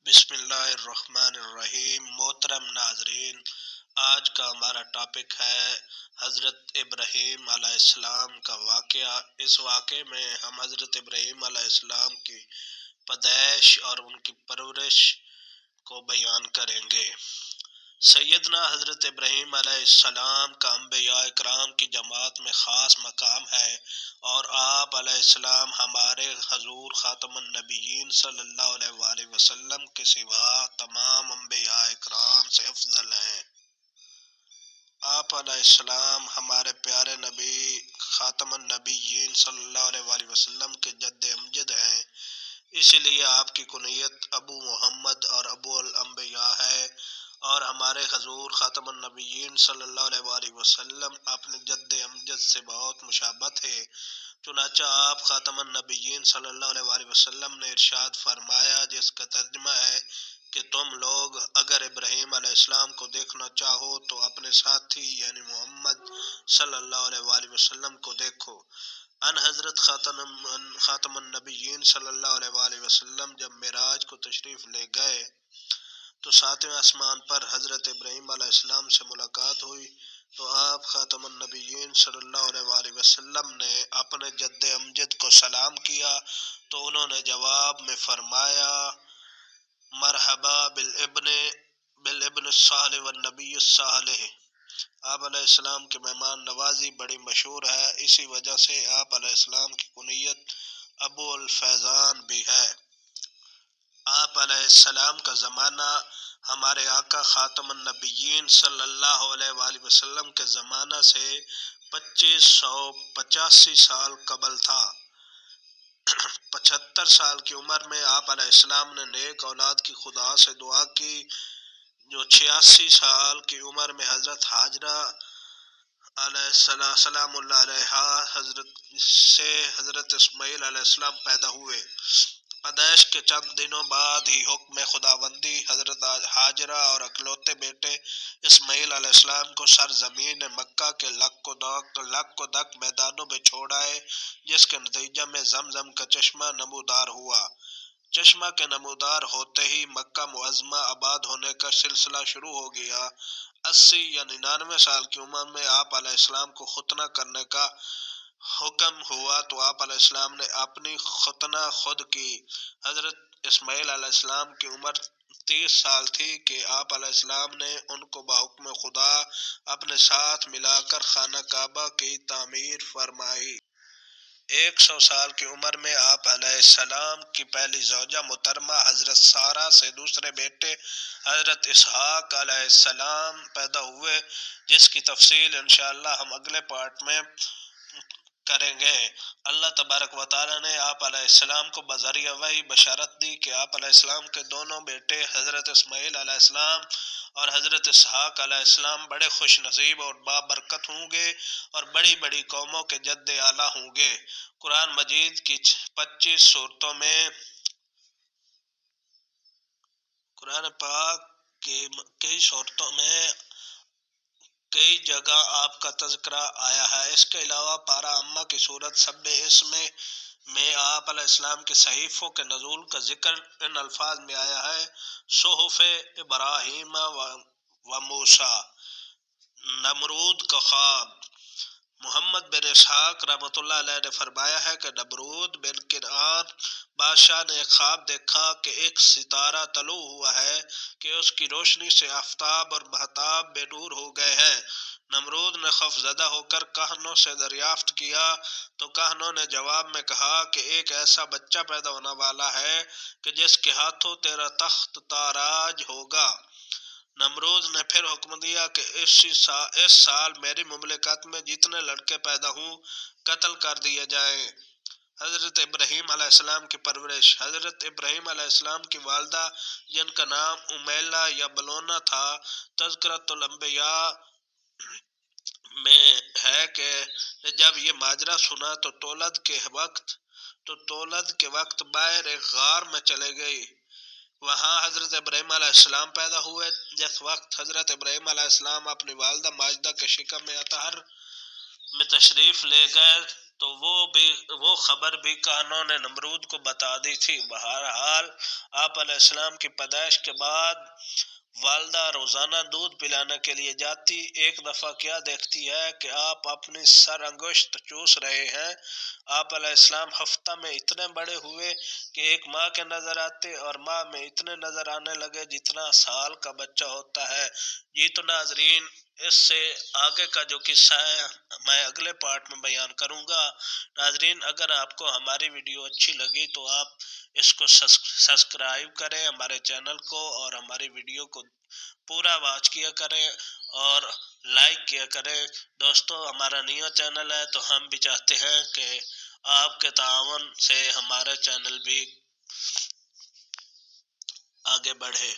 بسم اللہ الرحمن الرحیم۔ محترم ناظرین، آج کا ہمارا ٹاپک ہے حضرت ابراہیم علیہ السلام کا واقعہ۔ اس واقعے میں ہم حضرت ابراہیم علیہ السلام کی پیدائش اور ان کی پرورش کو بیان کریں گے۔ سیدنا حضرت ابراہیم علیہ السلام کا انبیاء اکرام کی جماعت میں خاص مقام ہے، اور آپ علیہ السلام ہمارے حضور خاتم النبیین صلی اللہ علیہ وآلہ وسلم کے سوا تمام انبیاء اکرام سے افضل ہیں۔ آپ علیہ السلام ہمارے پیارے نبی خاتم النبیین صلی اللہ علیہ وآلہ وسلم کے جد امجد ہیں، اسی لیے آپ کی کنیت ابو محمد اور ابو الانبیاء ہے، اور ہمارے حضور خاتم النبیین صلی اللہ علیہ وآلہ وسلم اپنے جد امجد سے بہت مشابہت ہے۔ چنانچہ آپ خاتم النبیین صلی اللہ علیہ وآلہ وسلم نے ارشاد فرمایا، جس کا ترجمہ ہے کہ تم لوگ اگر ابراہیم علیہ السلام کو دیکھنا چاہو تو اپنے ساتھی یعنی محمد صلی اللہ علیہ وآلہ وسلم کو دیکھو۔ ان حضرت خاتم النبیین صلی اللہ علیہ وآلہ وسلم جب معراج کو تشریف لے گئے تو ساتویں آسمان پر حضرت ابراہیم علیہ السلام سے ملاقات ہوئی، تو آپ خاتم النبیین صلی اللہ علیہ وآلہ وسلم نے اپنے جد امجد کو سلام کیا، تو انہوں نے جواب میں فرمایا، مرحبا بالابن الصالح والنبی الصالح۔ آپ علیہ السلام کی مہمان نوازی بڑی مشہور ہے، اسی وجہ سے آپ علیہ السلام کی کنیت ابو الفیضان بھی ہے۔ آپ علیہ السلام کا زمانہ ہمارے آقا خاتم النبیین صلی اللہ علیہ وآلہ وسلم کے زمانہ سے 2585 سال قبل تھا۔ 75 سال کی عمر میں آپ علیہ السلام نے نیک اولاد کی خدا سے دعا کی، جو 86 سال کی عمر میں حضرت حاجرہ علیہ السلام اللہ علیہ سے حضرت اسماعیل علیہ السلام پیدا ہوئے۔ پیدائش کے چند دنوں بعد ہی حکم خداوندی حضرت حاجرہ اور اکلوتے بیٹے اسماعیل علیہ السلام کو سرزمین مکہ کے لک و دک میدانوں میں چھوڑ آئے، جس کے نتیجہ میں زمزم کا چشمہ نمودار ہوا۔ چشمہ کے نمودار ہوتے ہی مکہ معظمہ آباد ہونے کا سلسلہ شروع ہو گیا۔ 80 یا 99 سال کی عمر میں آپ علیہ السلام کو ختنہ کرنے کا حکم ہوا، تو آپ علیہ السلام نے اپنی ختنہ خود کی۔ حضرت اسماعیل علیہ السلام کی عمر 30 سال تھی کہ آپ علیہ السلام نے ان کو بحکم خدا اپنے ساتھ ملا کر خانہ کعبہ کی تعمیر فرمائی۔ 100 سال کی عمر میں آپ علیہ السلام کی پہلی زوجہ محترمہ حضرت سارہ سے دوسرے بیٹے حضرت اسحاق علیہ السلام پیدا ہوئے، جس کی تفصیل انشاءاللہ ہم اگلے پارٹ میں کریں گے۔ اللہ تبارک و تعالی نے آپ علیہ السلام کو بذریعہ وحی بشارت دی کہ آپ علیہ السلام کے دونوں بیٹے حضرت اسماعیل علیہ السلام اور حضرت اسحاق علیہ السلام بڑے خوش نصیب اور بابرکت ہوں گے، اور بڑی بڑی قوموں کے جد اعلیٰ ہوں گے۔ قرآن مجید کی 25 سورتوں میں قرآن پاک کی کئی سورتوں میں کئی جگہ آپ کا تذکرہ آیا ہے۔ اس کے علاوہ پارہ عامہ کی سورت سبع اسم میں آپ علیہ السلام کے صحیفوں کے نزول کا ذکر ان الفاظ میں آیا ہے، صحف ابراہیم و موسیٰ۔ نمرود کا خواب۔ محمد بن اسحاق رحمۃ اللہ علیہ نے فرمایا ہے کہ نمرود بن کنعان بادشاہ نے ایک خواب دیکھا کہ ایک ستارہ طلوع ہوا ہے کہ اس کی روشنی سے آفتاب اور مہتاب بے نور ہو گئے ہیں۔ نمرود نے خوف زدہ ہو کر کہنوں سے دریافت کیا، تو کہنوں نے جواب میں کہا کہ ایک ایسا بچہ پیدا ہونے والا ہے کہ جس کے ہاتھوں تیرا تخت تاراج ہوگا۔ نمرود نے پھر حکم دیا کہ اس سال میری مملکت میں جتنے لڑکے پیدا ہوں قتل کر دیے جائیں۔ حضرت ابراہیم علیہ السلام کی پرورش۔ حضرت ابراہیم علیہ السلام کی والدہ جن کا نام امیلہ یا بلونا تھا، تذکرۃ الانبیاء میں ہے کہ جب یہ ماجرا سنا تو تولد کے وقت باہر ایک غار میں چلے گئی۔ وہاں حضرت ابراہیم علیہ السلام پیدا ہوئے۔ جس وقت حضرت ابراہیم علیہ السلام اپنی والدہ ماجدہ کے شکم اطہر میں تشریف لے گئے تو وہ خبر بھی کانوں نے نمرود کو بتا دی تھی۔ بہرحال آپ علیہ السلام کی پیدائش کے بعد والدہ روزانہ دودھ پلانے کے لیے جاتی، ایک دفعہ کیا دیکھتی ہے کہ آپ اپنی سر انگشت چوس رہے ہیں۔ آپ علیہ السلام ہفتہ میں اتنے بڑے ہوئے کہ ایک ماں کے نظر آتے اور ماں میں اتنے نظر آنے لگے جتنا سال کا بچہ ہوتا ہے۔ جی تو ناظرین، اس سے آگے کا جو قصہ ہے میں اگلے پارٹ میں بیان کروں گا۔ ناظرین، اگر آپ کو ہماری ویڈیو اچھی لگی تو آپ اس کو سبسکرائب کریں ہمارے چینل کو، اور ہماری ویڈیو کو پورا واچ کیا کریں اور لائک کیا کریں۔ دوستو، ہمارا نیا چینل ہے تو ہم بھی چاہتے ہیں کہ آپ کے تعاون سے ہمارا چینل بھی آگے بڑھے۔